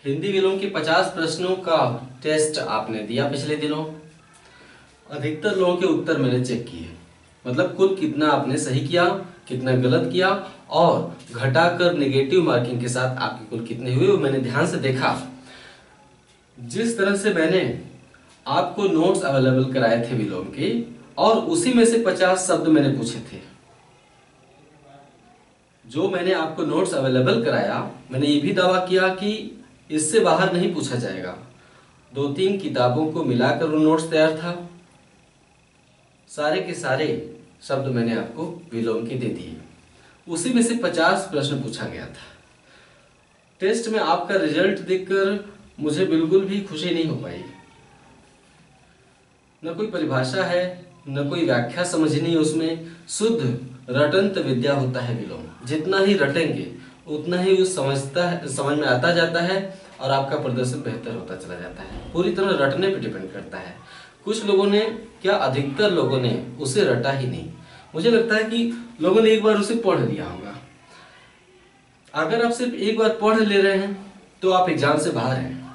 हिंदी विलोम के 50 प्रश्नों का टेस्ट आपने दिया पिछले दिनों। अधिकतर लोगों के उत्तर मैंने चेक किए, मतलब कुल कितना आपने सही किया, कितना गलत किया और घटाकर नेगेटिव मार्किंग के साथ आपके कुल कितने हुए वो मैंने ध्यान से देखा। जिस तरह से मैंने आपको नोट्स अवेलेबल कराए थे विलोम के और उसी में से 50 शब्द मैंने पूछे थे। जो मैंने आपको नोट्स अवेलेबल कराया, मैंने ये भी दावा किया कि इससे बाहर नहीं पूछा जाएगा। 2-3 किताबों को मिलाकर वो नोट्स तैयार था। सारे के सारे शब्द मैंने आपको विलोम के दे दिए। उसी में से 50 प्रश्न पूछा गया था। टेस्ट में आपका रिजल्ट देखकर मुझे बिल्कुल भी खुशी नहीं हो पाई। न कोई परिभाषा है, न कोई व्याख्या समझनी है उसमें। शुद्ध रटंत विद्या होता है विलोम। जितना ही रटेंगे उतना ही उस समझ में आता जाता है और आपका प्रदर्शन बेहतर होता चला जाता है। पूरी तरह रटने पर डिपेंड करता है। कुछ लोगों ने, क्या अधिकतर लोगों ने उसे रटा ही नहीं। मुझे लगता है कि लोगों ने एक बार उसे पढ़ लिया होगा। अगर आप सिर्फ एक बार पढ़ ले रहे हैं तो आप एग्जाम से बाहर हैं।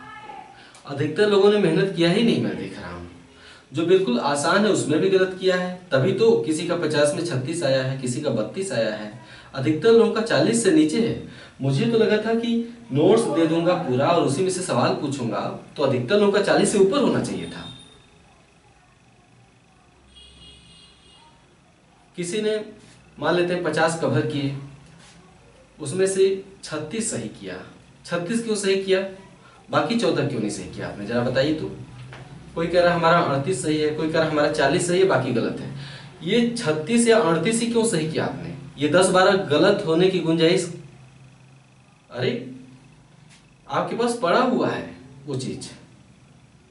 अधिकतर लोगों ने मेहनत किया ही नहीं, मैं देख रहा हूं। जो बिल्कुल आसान है उसमें भी गलत किया है, तभी तो किसी का 50 में 36 आया है, किसी का 32 आया है। अधिकतर लोगों का 40 से नीचे है। मुझे तो लगा था कि नोट्स दे दूंगा पूरा और उसी में से सवाल पूछूंगा तो अधिकतर लोगों का 40 से ऊपर होना चाहिए था। किसी ने मान लेते हैं 50 कवर किए, उसमें से 36 सही किया। 36 क्यों सही किया, बाकी 14 क्यों नहीं सही किया आपने, जरा बताइए तो। कोई कह रहा है हमारा 38 सही है, कोई कह रहा है हमारा 40 सही है, बाकी गलत है। ये 36 या 38 ही क्यों सही किया आपने? ये 10-12 गलत होने की गुंजाइश, अरे आपके पास पड़ा हुआ है वो चीज,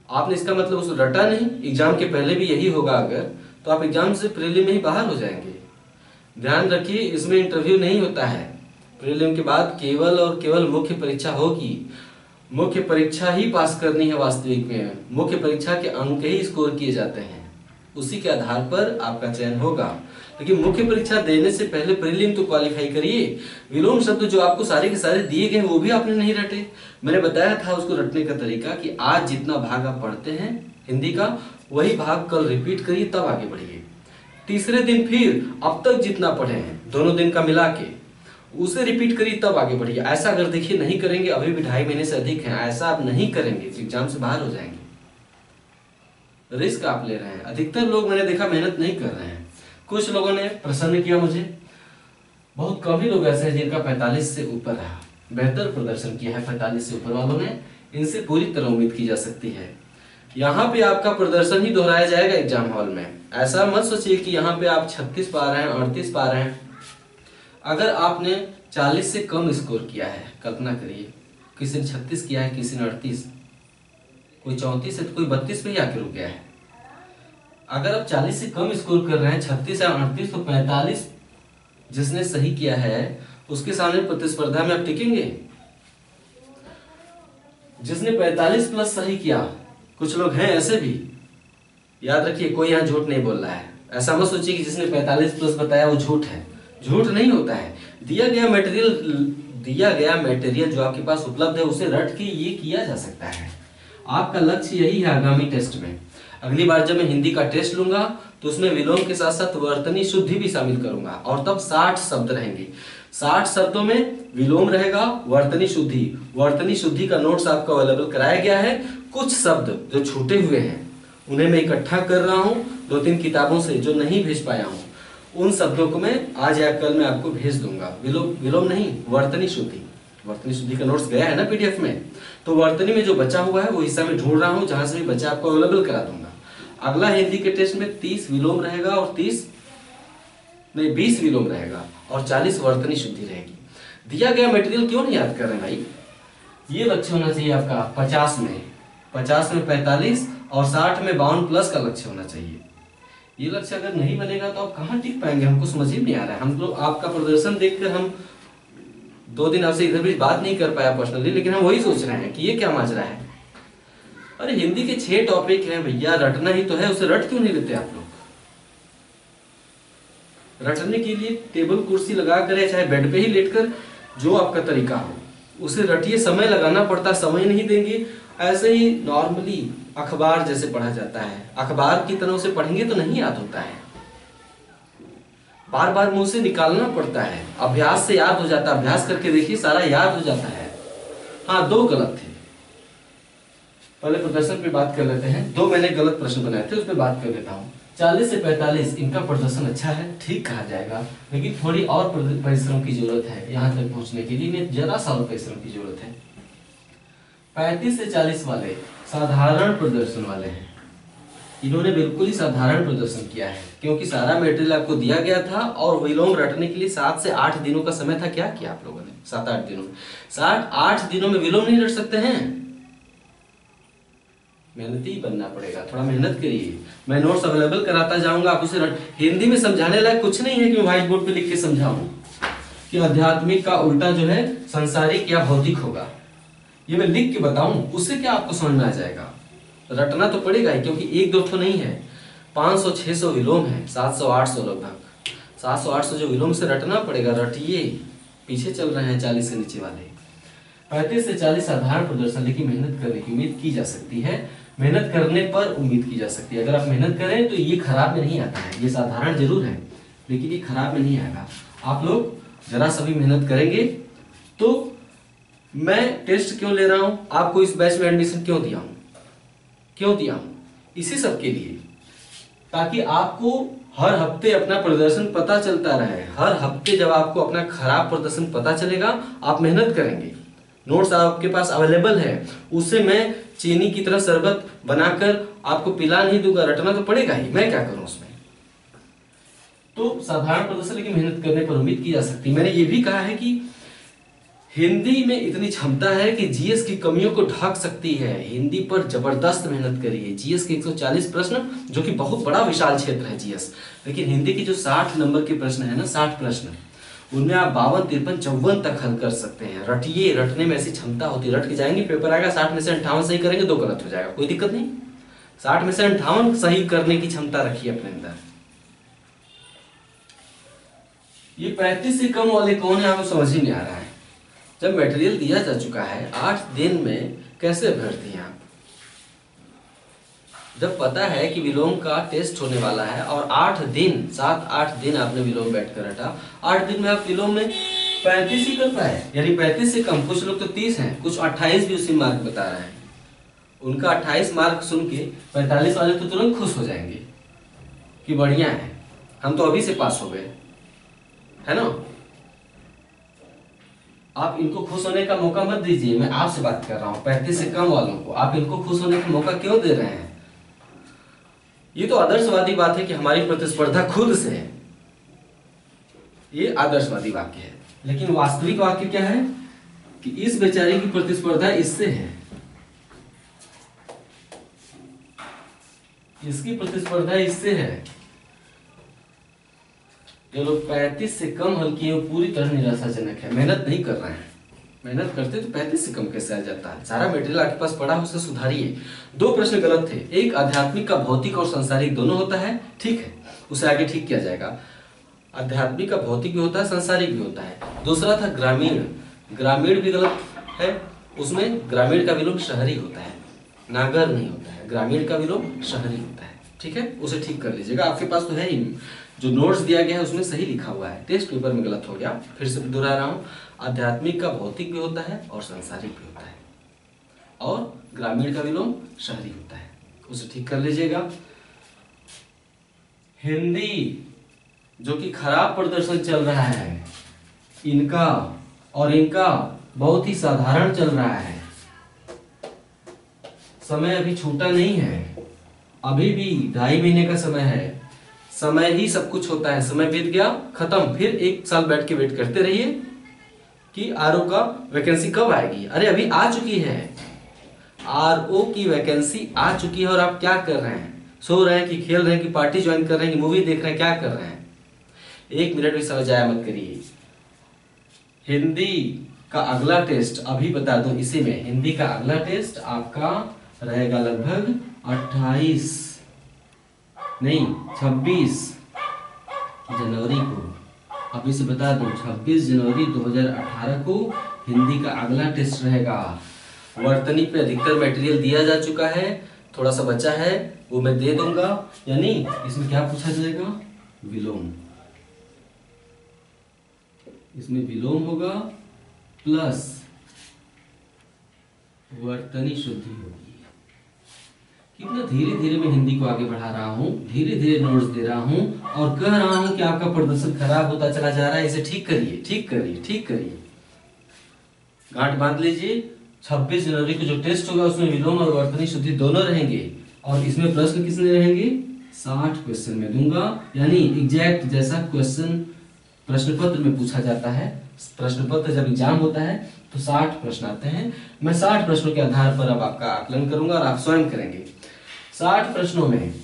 आपने इसका मतलब उसे रटा नहीं। एग्जाम के पहले भी यही होगा अगर, तो आप एग्जाम से प्रीलिम में ही बाहर हो जाएंगे। ध्यान रखिए, इसमें इंटरव्यू नहीं होता है। प्रीलिम के बाद केवल और केवल मुख्य परीक्षा होगी। मुख्य परीक्षा ही पास करनी है। वास्तविक में मुख्य परीक्षा के अंक ही स्कोर किए जाते हैं, उसी के आधार पर आपका चयन होगा। लेकिन मुख्य परीक्षा देने से पहले प्रीलिम तो क्वालिफाई करिए। विलोम शब्द जो आपको सारे के सारे दिए गए वो भी आपने नहीं रटे। मैंने बताया था उसको रटने का तरीका कि आज जितना भाग आप पढ़ते हैं हिंदी का, वही भाग कल रिपीट करिए, तब आगे बढ़िए। तीसरे दिन फिर अब तक जितना पढ़े हैं दोनों दिन का मिला के उसे रिपीट करिए, तब आगे बढ़िए। ऐसा अगर देखिए नहीं करेंगे, अभी भी 2.5 महीने से अधिक है, ऐसा आप नहीं करेंगे तो एग्जाम से बाहर हो जाएंगे। रिस्क आप ले रहे हैं। अधिकतर लोग मैंने देखा मेहनत नहीं कर रहे हैं। कुछ लोगों ने प्रसन्न किया मुझे, बहुत कम ही लोग ऐसे हैं जिनका 45 से ऊपर रहा, बेहतर प्रदर्शन किया है 45 से ऊपर वालों ने। इनसे पूरी तरह उम्मीद की जा सकती है। यहाँ पे आपका प्रदर्शन ही दोहराया जाएगा एग्जाम हॉल में। ऐसा मत सोचिए कि यहाँ पे आप 36 पा रहे हैं, 38 पा रहे हैं। अगर आपने 40 से कम स्कोर किया है, कल्पना करिए, किसी ने 36 किया है, किसी ने 38, कोई 34 है तो कोई 32 पे ही आके रुक गया है। अगर आप 40 से कम स्कोर कर रहे हैं, 36 या 38, तो 45 जिसने सही किया है उसके सामने प्रतिस्पर्धा में आप टिकेंगे। जिसने 45 प्लस सही किया, कुछ लोग हैं ऐसे भी, याद रखिए कोई यहाँ झूठ नहीं बोल रहा है। ऐसा मत सोचिए कि जिसने 45 प्लस बताया वो झूठ है। झूठ नहीं होता है। दिया गया मटेरियल जो आपके पास उपलब्ध है उसे रट के ये किया जा सकता है। आपका लक्ष्य यही है आगामी टेस्ट में। अगली बार जब मैं हिंदी का टेस्ट लूंगा तो उसमें विलोम के साथ साथ वर्तनी शुद्धि भी शामिल करूंगा और तब 60 शब्द रहेंगे। 60 शब्दों में विलोम रहेगा, वर्तनी शुद्धि का नोट्स आपको अवेलेबल कराया गया है। कुछ शब्द जो छूटे हुए हैं उन्हें मैं इकट्ठा कर रहा हूं 2-3 किताबों से, जो नहीं भेज पाया हूं उन शब्दों को मैं आज या कल में आपको भेज दूंगा। विलोम नहीं, वर्तनी शुद्धि का नोट्स गया है ना पीडीएफ में, तो वर्तनी में जो बचा हुआ है वो हिस्सा में ढूंढ रहा हूं, जहां से भी बचा आपको अवेलेबल करा दूंगा। अगला हिंदी के टेस्ट में 30 विलोम रहेगा और 20 विलोम रहेगा और 40 वर्तनी शुद्धि रहेगी। दिया गया मटेरियल क्यों नहीं याद कर रहे भाई? ये लक्ष्य होना चाहिए आपका 50 में 45 और 60 में 52 प्लस का लक्ष्य होना चाहिए। ये लक्ष्य अगर नहीं बनेगा तो आप कहाँ टिक पाएंगे? हमको समझ ही नहीं आ रहा है। हम लोग आपका प्रदर्शन देखकर, हम 2 दिन आपसे इधर भी बात नहीं कर पाया पर्सनली, लेकिन हम वही सोच रहे हैं कि ये क्या माजरा है। अरे हिंदी के 6 टॉपिक हैं भैया, रटना ही तो है, उसे रट क्यों नहीं लेते आप लोग? रटने के लिए टेबल कुर्सी लगा कर, चाहे बेड पे ही लेटकर, जो आपका तरीका हो उसे रटिए, समय लगाना पड़ता, समय नहीं देंगे। ऐसे ही नॉर्मली अखबार जैसे पढ़ा जाता है, अखबार की तरह उसे पढ़ेंगे तो नहीं याद होता है, बार बार मुंह से निकालना पड़ता है, अभ्यास से याद हो जाता है। अभ्यास करके देखिए, सारा याद हो जाता है। हाँ, 2 गलत थे। पहले प्रदर्शन पे बात कर लेते हैं। 2 मैंने गलत प्रश्न बनाए थे, उस पर बात कर लेता हूँ। 40 से 45 इनका प्रदर्शन अच्छा है, ठीक कहा जाएगा, लेकिन थोड़ी और परिश्रम की जरूरत है यहाँ तक पहुँचने के लिए। इन्हें जरा सा और परिश्रम की जरूरत है। 35 से 40 वाले साधारण प्रदर्शन वाले हैं। इन्होंने बिल्कुल ही साधारण प्रदर्शन किया है, क्योंकि सारा मटेरियल आपको दिया गया था और विलोम रटने के लिए 7 से 8 दिनों का समय था। क्या किया आप लोगों ने 7-8 दिनों में? 7-8 दिनों में विलोम नहीं रट सकते हैं। मेहनती बनना पड़ेगा, थोड़ा मेहनत करिए। मैं नोट्स अवेलेबल कराता जाऊंगा, आप उसे हिंदी में समझाने लायक कुछ नहीं है कि मैं व्हाइट बोर्ड पे लिख के समझाऊं कि आध्यात्मिक का उल्टा जो है संसारिक या भौतिक होगा। ये मैं लिख के बताऊं, उससे क्या आपको समझ में आ जाएगा? रटना तो पड़ेगा ही, क्योंकि 1-2 तो नहीं है, 500-600 विलोम है, 700-800 लगभग 700-800 जो विलोम से रटना पड़ेगा। रटिए, पीछे चल रहे हैं 40 से नीचे वाले। 35 से 40 साधारण प्रदर्शन, लेकिन मेहनत करने की उम्मीद की जा सकती है। मेहनत करने पर उम्मीद की जा सकती है। अगर आप मेहनत करें तो ये खराब में नहीं आता है। ये साधारण जरूर है, लेकिन ये खराब में नहीं आएगा। आप लोग जरा सा भी मेहनत करेंगे तो। मैं टेस्ट क्यों ले रहा हूं, आपको इस बैच में एडमिशन क्यों दिया हूं? इसी सब के लिए, ताकि आपको हर हफ्ते अपना प्रदर्शन पता चलता रहे। हर हफ्ते जब आपको अपना खराब प्रदर्शन पता चलेगा, आप मेहनत करेंगे। नोट्स आपके पास अवेलेबल है, उससे मैं चीनी की तरह शरबत बनाकर आपको पिला नहीं दूंगा, रटना तो पड़ेगा ही। मैं क्या करूं उसमें? तो साधारण प्रदर्शन, लेकिन मेहनत करने पर उम्मीद की जा सकती है। मैंने ये भी कहा है कि हिंदी में इतनी क्षमता है कि जीएस की कमियों को ढक सकती है। हिंदी पर जबरदस्त मेहनत करिए। जीएस के 140 प्रश्न, जो कि बहुत बड़ा विशाल क्षेत्र है जीएस, लेकिन हिंदी की जो 60 नंबर के प्रश्न है ना, 60 प्रश्न, उनमें आप 52, 53, 54 तक हल कर सकते हैं। रटिए, रटने में ऐसी क्षमता होती है। रट के जाएंगे, पेपर आएगा, 60 में से 58 सही करेंगे, 2 गलत हो जाएगा, कोई दिक्कत नहीं। 60 में से 58 सही करने की क्षमता रखिए अपने अंदर। ये 35 से कम वाले कौन है, आपको समझ ही नहीं आ रहा है। जब मटेरियल दिया जा चुका है, 8 दिन में कैसे भरती हैं आप? जब पता है कि विलोम का टेस्ट होने वाला है और 8 दिन, 7-8 दिन आपने विलोम बैठ कर रटा, 8 दिन में आप विलोम में 35 ही कर पाए, यानी 35 से कम। कुछ लोग तो 30 हैं, कुछ 28 भी उसी मार्क बता रहे हैं। उनका 28 मार्क सुन के 45 वाले तो तुरंत खुश हो जाएंगे कि बढ़िया है, हम तो अभी से पास हो गए, है ना। आप इनको खुश होने का मौका मत दीजिए। मैं आपसे बात कर रहा हूं, 35 से कम वालों को आप इनको खुश होने का मौका क्यों दे रहे हैं? ये तो आदर्शवादी बात है कि हमारी प्रतिस्पर्धा खुद से है। ये आदर्शवादी वाक्य है, लेकिन वास्तविक वाक्य क्या है कि इस बेचारे की प्रतिस्पर्धा इससे है, इसकी प्रतिस्पर्धा इससे है। जो लोग 35 से कम हल किए, वो पूरी तरह निराशाजनक है। मेहनत नहीं कर रहे हैं। मेहनत करते तो 35 से कम कैसे आ जाता है? सारा मटेरियल आपके पास पड़ा है, उसे सुधारिए। 2 प्रश्न गलत थे। एक, आध्यात्मिक का भौतिक और सांसारिक दोनों होता है, ठीक है, उसे आगे ठीक किया जाएगा। आध्यात्मिक का भौतिक भी होता है, सांसारिक भी होता है। दूसरा था ग्रामीण, ग्रामीण भी गलत है। उसमें ग्रामीण का विलोम शहरी होता है, नागर नहीं होता है। ग्रामीण का विलोम शहरी होता है, ठीक है, उसे ठीक कर लीजिएगा। आपके पास तो है ही, जो नोट्स दिया गया है उसमें सही लिखा हुआ है, टेस्ट पेपर में गलत हो गया। फिर से दोहरा रहा हूँ, आध्यात्मिक का भौतिक भी होता है और सांसारिक भी होता है, और ग्रामीण का विलोम शहरी होता है, उसे ठीक कर लीजिएगा। हिंदी, जो कि खराब प्रदर्शन चल रहा है इनका, और इनका बहुत ही साधारण चल रहा है। समय अभी छूटा नहीं है, अभी भी 2.5 महीने का समय है। समय ही सब कुछ होता है। समय बीत गया, खत्म। फिर 1 साल बैठ के वेट करते रहिए कि आरओ का वैकेंसी कब आएगी। अरे अभी आ चुकी है, आरओ की वैकेंसी आ चुकी है। और आप क्या कर रहे हैं? सो रहे हैं कि खेल रहे हैं कि पार्टी ज्वाइन कर रहे हैं कि मूवी देख रहे हैं? क्या कर रहे हैं? 1 मिनट भी समय जाया मत करिए। हिंदी का अगला टेस्ट अभी बता दूं, इसी में हिंदी का अगला टेस्ट आपका रहेगा लगभग 26 जनवरी को। अब इसे बता दूं 26 जनवरी 2018 को हिंदी का अगला टेस्ट रहेगा। वर्तनी पे अधिकतर मटेरियल दिया जा चुका है, थोड़ा सा बचा है वो मैं दे दूंगा। यानी इसमें क्या पूछा जाएगा, विलोम। इसमें विलोम होगा प्लस वर्तनी शुद्धि होगी। कितना धीरे धीरे मैं हिंदी को आगे बढ़ा रहा हूँ, धीरे धीरे नोट्स दे रहा हूँ और कह रहा हूँ कि आपका प्रदर्शन खराब होता चला जा रहा है, इसे ठीक करिए, ठीक करिए, ठीक करिए। गांठ बांध लीजिए। 26 जनवरी को जो टेस्ट होगा उसमें विलोम और वर्तनी शुद्धि दोनों रहेंगे और इसमें प्रश्न कितने रहेंगे, 60 क्वेश्चन में दूंगा। यानी एग्जैक्ट जैसा क्वेश्चन प्रश्न पत्र में पूछा जाता है, प्रश्न पत्र जब एग्जाम होता है तो 60 प्रश्न आते हैं। मैं 60 प्रश्नों के आधार पर अब आपका आकलन करूंगा और आप स्वयं करेंगे। 60 प्रश्नों में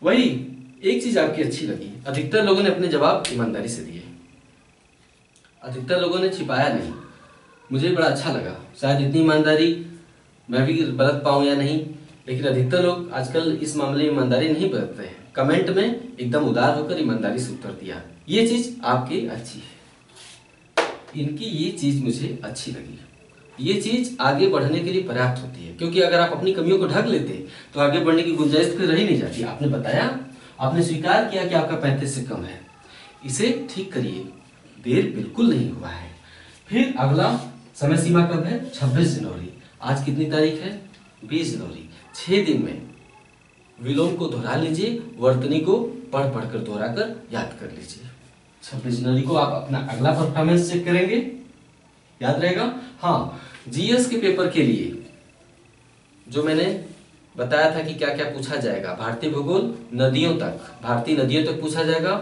वही एक चीज आपकी अच्छी लगी, अधिकतर लोगों ने अपने जवाब ईमानदारी से दिए, अधिकतर लोगों ने छिपाया नहीं। मुझे बड़ा अच्छा लगा। शायद इतनी ईमानदारी मैं भी बरत पाऊं या नहीं, लेकिन अधिकतर लोग आजकल इस मामले में ईमानदारी नहीं बरतते हैं। कमेंट में एकदम उदार होकर ईमानदारी से उत्तर दिया, ये चीज आपकी अच्छी है। इनकी ये चीज मुझे अच्छी लगी। ये चीज आगे बढ़ने के लिए पर्याप्त होती है, क्योंकि अगर आप अपनी कमियों को ढक लेते तो आगे बढ़ने की गुंजाइश फिर रही नहीं जाती। आपने बताया, आपने स्वीकार किया कि आपका 35 से कम है, इसे ठीक करिए, देर बिल्कुल नहीं हुआ है। फिर अगला समय सीमा कब है, 26 जनवरी। आज कितनी तारीख है, 20 जनवरी। 6 दिन में विलोम को दोहरा लीजिए, वर्तनी को पढ़ पढ़ कर दोहरा कर याद कर लीजिए। 26 जनवरी को आप अपना अगला परफॉर्मेंस चेक करेंगे, याद रहेगा। हाँ, जीएस के पेपर के लिए जो मैंने बताया था कि क्या क्या पूछा जाएगा, भारतीय भूगोल नदियों तक, भारतीय नदियों तक पूछा जाएगा।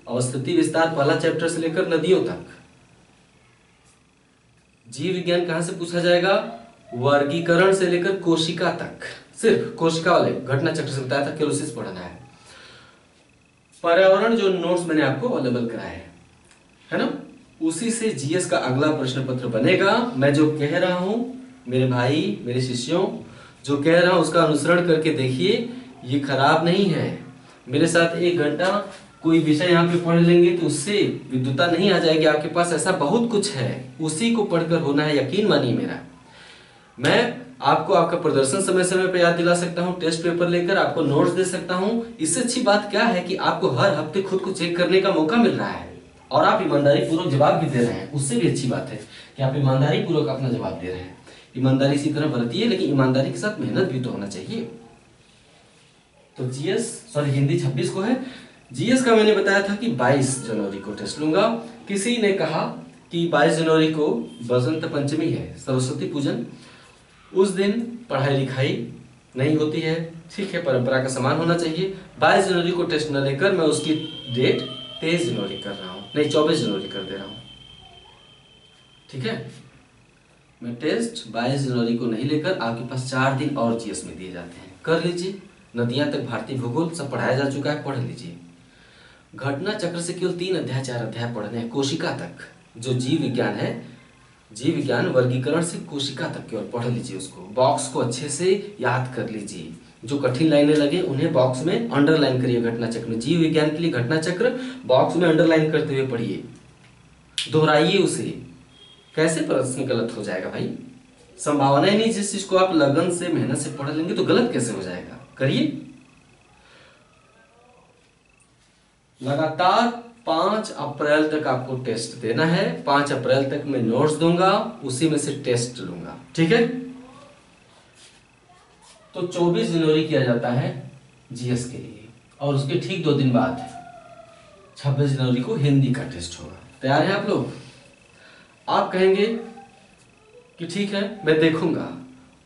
अवस्थिति विस्तार पहला चैप्टर से लेकर नदियों तक। जीव विज्ञान कहां से पूछा जाएगा, वर्गीकरण से लेकर कोशिका तक। सिर्फ कोशिका वाले घटना चक्र से बताया था, केवल उसी से पढ़ना है। पर्यावरण जो नोट्स मैंने आपको अवेलेबल कराए है ना, उसी से जीएस का अगला प्रश्न पत्र बनेगा। मैं जो कह रहा हूं मेरे भाई, मेरे शिष्यों, जो कह रहा हूं उसका अनुसरण करके देखिए, ये खराब नहीं है। मेरे साथ 1 घंटा कोई विषय यहाँ पे पढ़ लेंगे तो उससे विद्वता नहीं आ जाएगी। आपके पास ऐसा बहुत कुछ है, उसी को पढ़कर होना है, यकीन मानिए मेरा। मैं आपको आपका प्रदर्शन समय समय पर याद दिला सकता हूँ, टेस्ट पेपर लेकर आपको नोट्स दे सकता हूँ। इससे अच्छी बात क्या है कि आपको हर हफ्ते खुद को चेक करने का मौका मिल रहा है और आप ईमानदारी पूर्वक जवाब भी दे रहे हैं। उससे भी अच्छी बात है कि आप ईमानदारी पूर्वक अपना जवाब दे रहे हैं। ईमानदारी इसी तरह बरतिए, लेकिन ईमानदारी के साथ मेहनत भी तो होना चाहिए। तो हिंदी 26 को है। जीएस का मैंने बताया था कि 22 जनवरी को टेस्ट लूंगा। किसी ने कहा कि 22 जनवरी को बसंत पंचमी है, सरस्वती पूजन, उस दिन पढ़ाई लिखाई नहीं होती है। ठीक है, परंपरा का समान होना चाहिए। 22 जनवरी को टेस्ट न लेकर मैं उसकी डेट 23 जनवरी कर रहा हूं, नहीं 24 जनवरी कर दे रहा हूं। ठीक है, मैं टेस्ट 22 जनवरी को नहीं लेकर, आपके पास 4 दिन और जीएस में दिए जाते हैं, कर लीजिए। नदियां तक भारतीय भूगोल सब पढ़ाया जा चुका है, पढ़ लीजिए। घटना चक्र से केवल 3 अध्याय 4 अध्याय पढ़ने हैं। कोशिका तक जो जीव विज्ञान है, जीव विज्ञान वर्गीकरण से कोशिका तक केवल पढ़ लीजिए। उसको बॉक्स को अच्छे से याद कर लीजिए। जो कठिन लाइनें लगे उन्हें बॉक्स में अंडरलाइन करिए। घटना चक्र में, जीव विज्ञान के लिए घटना चक्र बॉक्स में अंडरलाइन करते हुए पढ़िए, दोहराइए उसे। कैसे प्रश्न गलत हो जाएगा भाई, संभावना ही नहीं। जिस चीज को आप लगन से मेहनत से पढ़ लेंगे तो गलत कैसे हो जाएगा, करिए। लगातार 5 अप्रैल तक आपको टेस्ट देना है। 5 अप्रैल तक मैं नोट्स दूंगा, उसी में से टेस्ट लूंगा। ठीक है, तो 24 जनवरी किया जाता है जीएस के लिए और उसके ठीक 2 दिन बाद 26 जनवरी को हिंदी का टेस्ट होगा। तैयार हैं आप लोग? आप कहेंगे कि ठीक है मैं देखूंगा,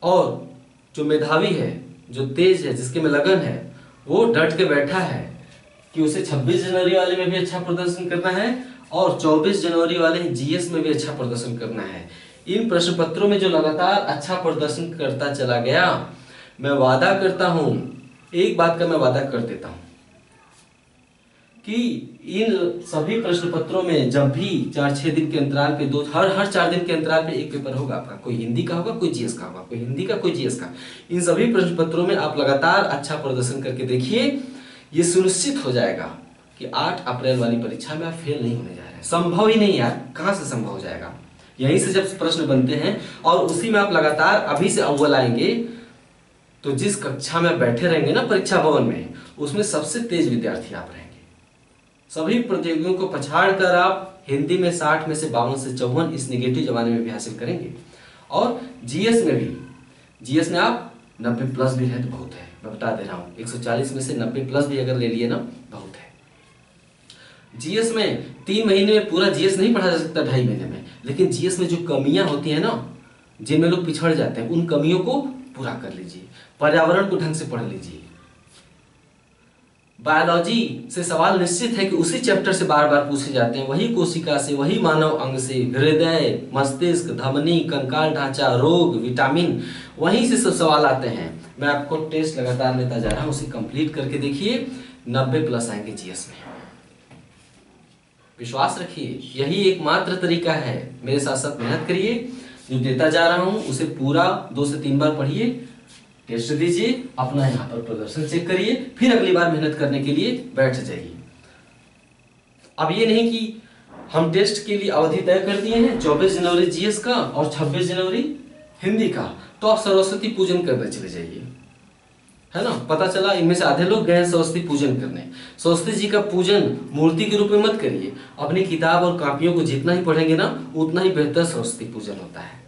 और जो मेधावी है, जो तेज है, जिसके में लगन है, वो डट के बैठा है कि उसे 26 जनवरी वाले में भी अच्छा प्रदर्शन करना है और 24 जनवरी वाले जीएस में भी अच्छा प्रदर्शन करना है। इन प्रश्न पत्रों में जो लगातार अच्छा प्रदर्शन करता चला गया, मैं वादा करता हूं, एक बात का मैं वादा कर देता हूं कि इन सभी प्रश्न पत्रों में जब भी 4-6 दिन के अंतराल पे हर 4 दिन के अंतराल पे एक पेपर होगा आपका। कोई हिंदी का होगा, कोई जीएस का होगा, कोई हिंदी का, कोई जीएस का। इन सभी प्रश्न पत्रों में आप लगातार अच्छा प्रदर्शन करके देखिए, ये सुनिश्चित हो जाएगा कि 8 अप्रैल वाली परीक्षा में आप फेल नहीं होने जा रहे हैं। संभव ही नहीं यार, कहां से संभव हो जाएगा। यहीं से जब प्रश्न बनते हैं और उसी में आप लगातार अभी से अव्वल आएंगे, तो जिस कक्षा में बैठे रहेंगे ना परीक्षा भवन में, उसमें सबसे तेज विद्यार्थी आप रहेंगे। सभी प्रतियोगियों को पछाड़ कर आप हिंदी में 60 में से 52 से 54 इस निगेटिव जमाने में भी हासिल करेंगे। और जीएस में भी, जीएस में आप 90 प्लस भी रहे तो बहुत है, मैं बता दे रहा हूँ। 140 में से 90 प्लस भी अगर ले लिए ना, बहुत है। जीएस में 3 महीने में पूरा जीएस नहीं पढ़ा जा सकता, 2.5 महीने में, लेकिन जीएस में जो कमियां होती हैं ना, जिनमें लोग पिछड़ जाते हैं, उन कमियों को पूरा कर लीजिए। पर्यावरण को ढंग से पढ़ लीजिए। बायोलॉजी से सवाल निश्चित है कि उसी चैप्टर से बार बार पूछे जाते हैं, वही कोशिका से, वही मानव अंग से, हृदय, मस्तिष्क, धमनी, कंकाल ढांचा, रोग, विटामिन, वहीं से सब सवाल आते हैं। मैं आपको टेस्ट लगातार लेता जा रहा हूं, उसे कंप्लीट करके देखिए, 90 प्लस आएंगे जीएस में। विश्वास रखिए, यही एकमात्र तरीका है। मेरे साथ साथ मेहनत करिए, जो देता जा रहा हूं उसे पूरा 2 से 3 बार पढ़िए, टेस्ट दीजिए, अपना यहाँ पर प्रदर्शन चेक करिए, फिर अगली बार मेहनत करने के लिए बैठ जाइए। अब ये नहीं कि हम टेस्ट के लिए अवधि तय कर दिए हैं, 24 जनवरी जीएस का और 26 जनवरी हिंदी का, तो आप सरस्वती पूजन करने चले जाइए, है ना। पता चला इनमें से आधे लोग गए सरस्वती पूजन करने। सरस्वती जी का पूजन मूर्ति के रूप में मत करिए, अपनी किताब और कापियों को जितना ही पढ़ेंगे ना, उतना ही बेहतर सरस्वती पूजन होता है।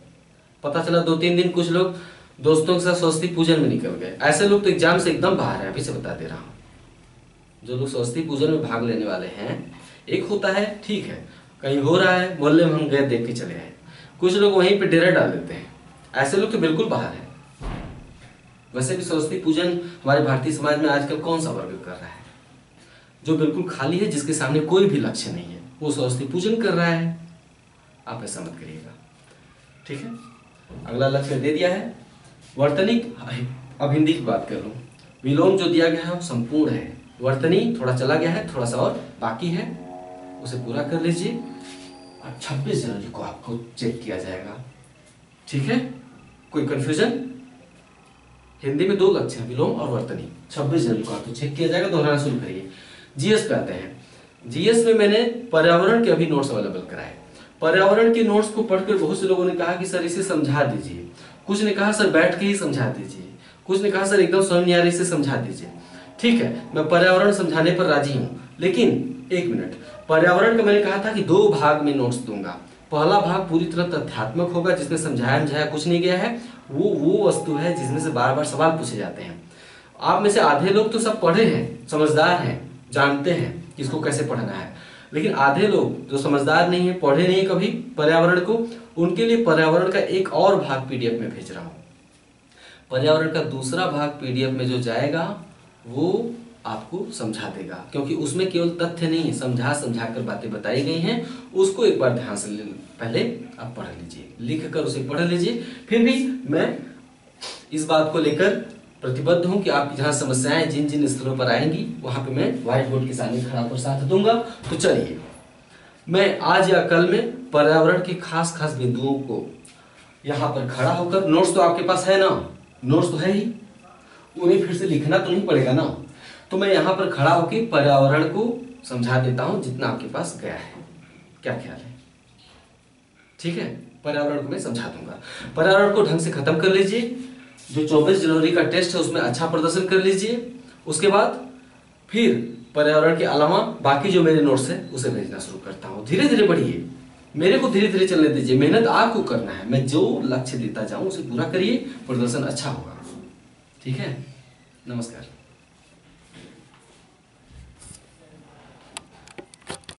पता चला 2-3 दिन कुछ लोग दोस्तों के साथ सरस्वती पूजन में निकल गए, ऐसे लोग तो एग्जाम से एकदम बाहर है, अभी से बता दे रहा हूं। जो लोग सरस्वती पूजन में भाग लेने वाले हैं, एक होता है ठीक है, कहीं हो रहा है मोहल्ले में, हम गए देख के चले आए, कुछ लोग वहीं पे डेरा डाल देते हैं, ऐसे लोग तो बिल्कुल बाहर है। वैसे भी सरस्वती पूजन हमारे भारतीय समाज में आजकल कौन सा वर्ग कर रहा है? जो बिल्कुल खाली है, जिसके सामने कोई भी लक्ष्य नहीं है, वो सरस्वती पूजन कर रहा है। आप ऐसा मत करिएगा, ठीक है। अगला लक्ष्य दे दिया है वर्तनिक। अब हिंदी की बात कर लूं, विलोम जो दिया गया है वो संपूर्ण है, वर्तनी थोड़ा चला गया है, थोड़ा सा और बाकी है, उसे पूरा कर लीजिए। और 26 जनवरी को आपको चेक किया जाएगा, ठीक है। कोई कंफ्यूजन? हिंदी में 2 लक्ष्य हैं, विलोम और वर्तनी। 26 जनवरी को आपको चेक किया जाएगा, दोहराना शुरू करिए। जीएस पे आते हैं। जीएस में मैंने पर्यावरण के अभी नोट्स अवेलेबल कराए। पर्यावरण के नोट्स को पढ़कर बहुत से लोगों ने कहा कि सर इसे समझा दीजिए, कुछ ने कहा सर बैठ के ही समझा दीजिए, कुछ ने कहा सर एकदम समझ नहीं आ रही इसे समझा दीजिए। ठीक है, मैं पर्यावरण समझाने पर राजी हूँ, लेकिन एक मिनट, पर्यावरण का मैंने कहा था कि 2 भाग में नोट्स दूंगा। पहला भाग पूरी तरह तथ्यात्मक होगा, जिसमें समझाया कुछ नहीं गया है, वो वस्तु है जिसमें से बार बार सवाल पूछे जाते हैं। आप में से आधे लोग तो सब पढ़े हैं, समझदार हैं, जानते हैं कि इसको कैसे पढ़ना है, लेकिन आधे लोग जो समझदार नहीं है, पढ़े नहीं कभी पर्यावरण को, उनके लिए पर्यावरण का एक और भाग पीडीएफ में भेज रहा हूं। पर्यावरण का दूसरा भाग पीडीएफ में जो जाएगा वो आपको समझा देगा, क्योंकि उसमें केवल तथ्य नहीं है, समझा कर बातें बताई गई हैं। उसको एक बार ध्यान से पहले आप पढ़ लीजिए, लिख कर उसे पढ़ लीजिए। फिर भी मैं इस बात को लेकर प्रतिबद्ध हूं कि आपकी जहां समस्याएं जिन जिन स्थलों पर आएंगी, वहां पे मैं व्हाइट बोर्ड के सामने खड़ा होकर साथ दूंगा। तो चलिए, मैं आज या कल में पर्यावरण के खास बिंदुओं को यहाँ पर खड़ा होकर, नोट्स तो आपके पास है ना, नोट्स तो है ही, उन्हें फिर से लिखना तो नहीं पड़ेगा ना, तो मैं यहाँ पर खड़ा होकर पर्यावरण को समझा देता हूं जितना आपके पास गया है। क्या ख्याल है? ठीक है, पर्यावरण को मैं समझा दूंगा। पर्यावरण को ढंग से खत्म कर लीजिए, जो 24 जनवरी का टेस्ट है उसमें अच्छा प्रदर्शन कर लीजिए। उसके बाद फिर पर्यावरण के अलावा बाकी जो मेरे नोट्स है उसे भेजना शुरू करता हूँ। धीरे धीरे बढ़िए, मेरे को धीरे धीरे चलने दीजिए, मेहनत आपको करना है। मैं जो लक्ष्य देता जाऊं उसे पूरा करिए, प्रदर्शन अच्छा होगा। ठीक है, नमस्कार।